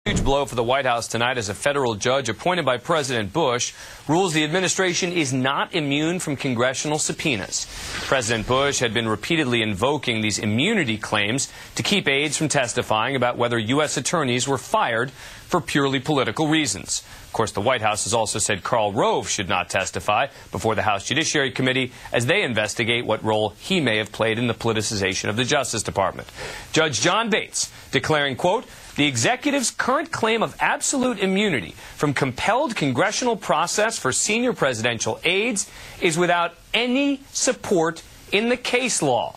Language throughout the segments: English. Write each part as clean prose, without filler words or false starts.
Huge blow for the White House tonight as a federal judge appointed by President Bush rules the administration is not immune from congressional subpoenas. President Bush had been repeatedly invoking these immunity claims to keep aides from testifying about whether U.S. attorneys were fired for purely political reasons. Of course, the White House has also said Karl Rove should not testify before the House Judiciary Committee as they investigate what role he may have played in the politicization of the Justice Department. Judge John Bates declaring, quote, "The executive's current claim of absolute immunity from compelled congressional process for senior presidential aides is without any support in the case law."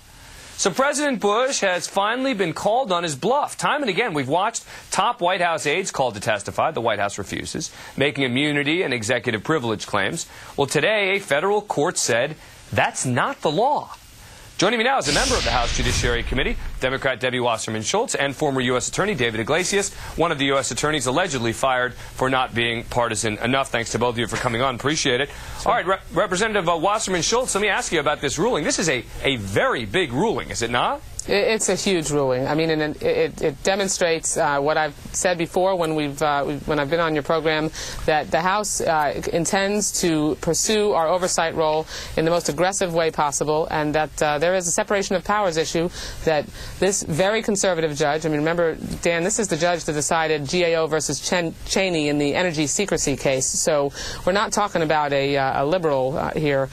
So President Bush has finally been called on his bluff. Time and again, we've watched top White House aides called to testify. The White House refuses, making immunity and executive privilege claims. Well, today, a federal court said that's not the law. Joining me now is a member of the House Judiciary Committee, Democrat Debbie Wasserman Schultz, and former U.S. Attorney David Iglesias, one of the U.S. attorneys allegedly fired for not being partisan enough. Thanks to both of you for coming on. Appreciate it. Sure. All right, Representative Wasserman Schultz, let me ask you about this ruling. This is a very big ruling, is it not? It's a huge ruling. I mean, it demonstrates what I've said before when I've been on your program, that the House intends to pursue our oversight role in the most aggressive way possible, and that there is a separation of powers issue that this very conservative judge, I mean, remember, Dan, this is the judge that decided GAO versus Cheney in the energy secrecy case, so we're not talking about a liberal here.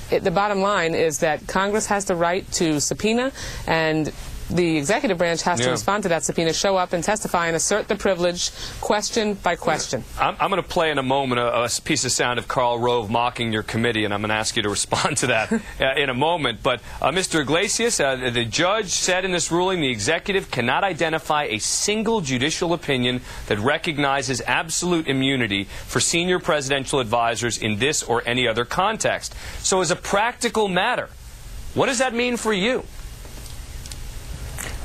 The bottom line is that Congress has the right to subpoena, and the executive branch has to respond to that subpoena, show up and testify and assert the privilege question by question. I'm going to play in a moment a piece of sound of Karl Rove mocking your committee, and I'm going to ask you to respond to that in a moment. But Mr. Iglesias, the judge said in this ruling the executive cannot identify a single judicial opinion that recognizes absolute immunity for senior presidential advisors in this or any other context. So as a practical matter, what does that mean for you?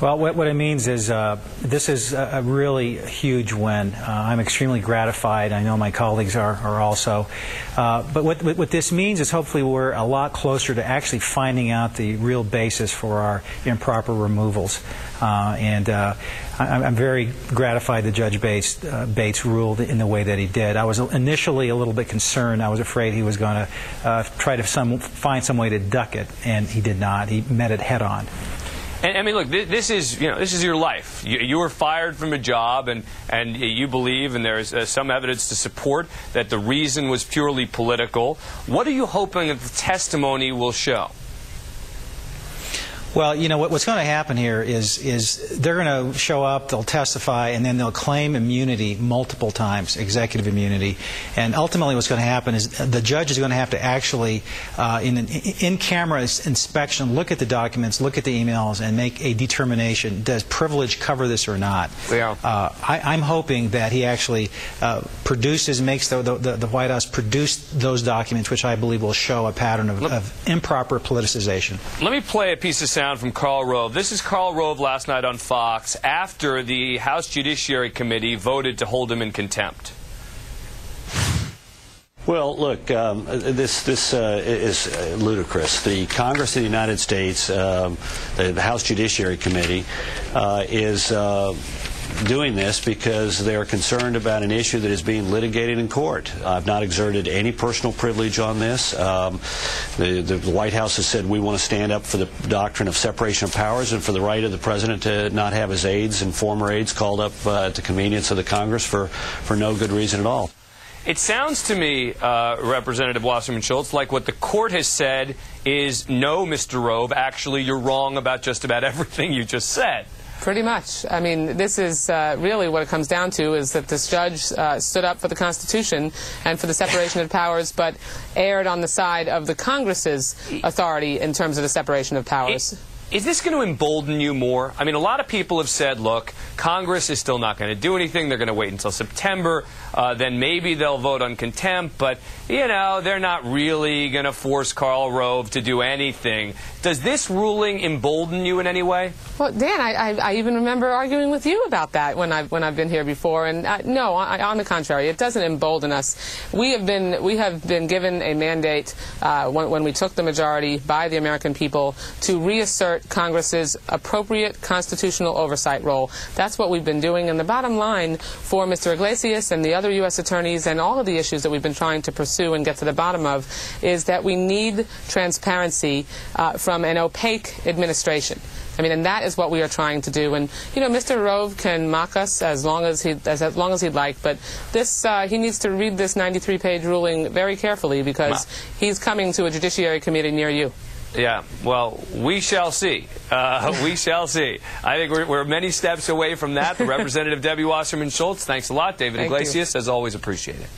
Well, what it means is this is a really huge win. I'm extremely gratified. I know my colleagues are also. But what this means is hopefully we're a lot closer to actually finding out the real basis for our improper removals. I'm very gratified that Judge Bates ruled in the way that he did. I was initially a little bit concerned. I was afraid he was going to try to find some way to duck it, and he did not. He met it head on. And I mean, look, this is your life. You were fired from a job, and you believe, and there's some evidence to support that the reason was purely political. What are you hoping that the testimony will show? Well, you know, what's going to happen here is they're going to show up, they'll testify, and then they'll claim immunity multiple times, executive immunity. And ultimately what's going to happen is the judge is going to have to actually, in an in-camera inspection, look at the documents, look at the emails, and make a determination. Does privilege cover this or not? Yeah. I'm hoping that he actually makes the White House produce those documents, which I believe will show a pattern of improper politicization. Let me play a piece of sound from Karl Rove. This is Karl Rove last night on Fox after the House Judiciary Committee voted to hold him in contempt. Well, look, this is ludicrous. The Congress of the United States, the House Judiciary Committee, is doing this because they're concerned about an issue that is being litigated in court. I've not exerted any personal privilege on this. The White House has said we want to stand up for the doctrine of separation of powers and for the right of the President to not have his aides and former aides called up at the convenience of the Congress for no good reason at all. It sounds to me, Representative Wasserman Schultz, like what the court has said is, no, Mr. Rove, actually you're wrong about just about everything you just said. Pretty much. I mean, this is really what it comes down to, is that this judge stood up for the Constitution and for the separation of powers, but erred on the side of the Congress's authority in terms of the separation of powers. Is this going to embolden you more? I mean, a lot of people have said, look, Congress is still not going to do anything. They're going to wait until September. Then maybe they'll vote on contempt. But, you know, they're not really going to force Karl Rove to do anything. Does this ruling embolden you in any way? Well, Dan, I even remember arguing with you about that when I've been here before. And no, on the contrary, it doesn't embolden us. We have been given a mandate when we took the majority by the American people to reassert support Congress's appropriate constitutional oversight role. That's what we've been doing. And the bottom line for Mr. Iglesias and the other U.S. attorneys and all of the issues that we've been trying to pursue and get to the bottom of is that we need transparency from an opaque administration. I mean, and that is what we are trying to do. And you know, Mr. Rove can mock us as long as he'd like, but this he needs to read this 93-page ruling very carefully because he's coming to a Judiciary Committee near you. Yeah, well, we shall see. We shall see. I think we're many steps away from that. The Representative Debbie Wasserman Schultz, thanks a lot. David Iglesias, as always, appreciate it.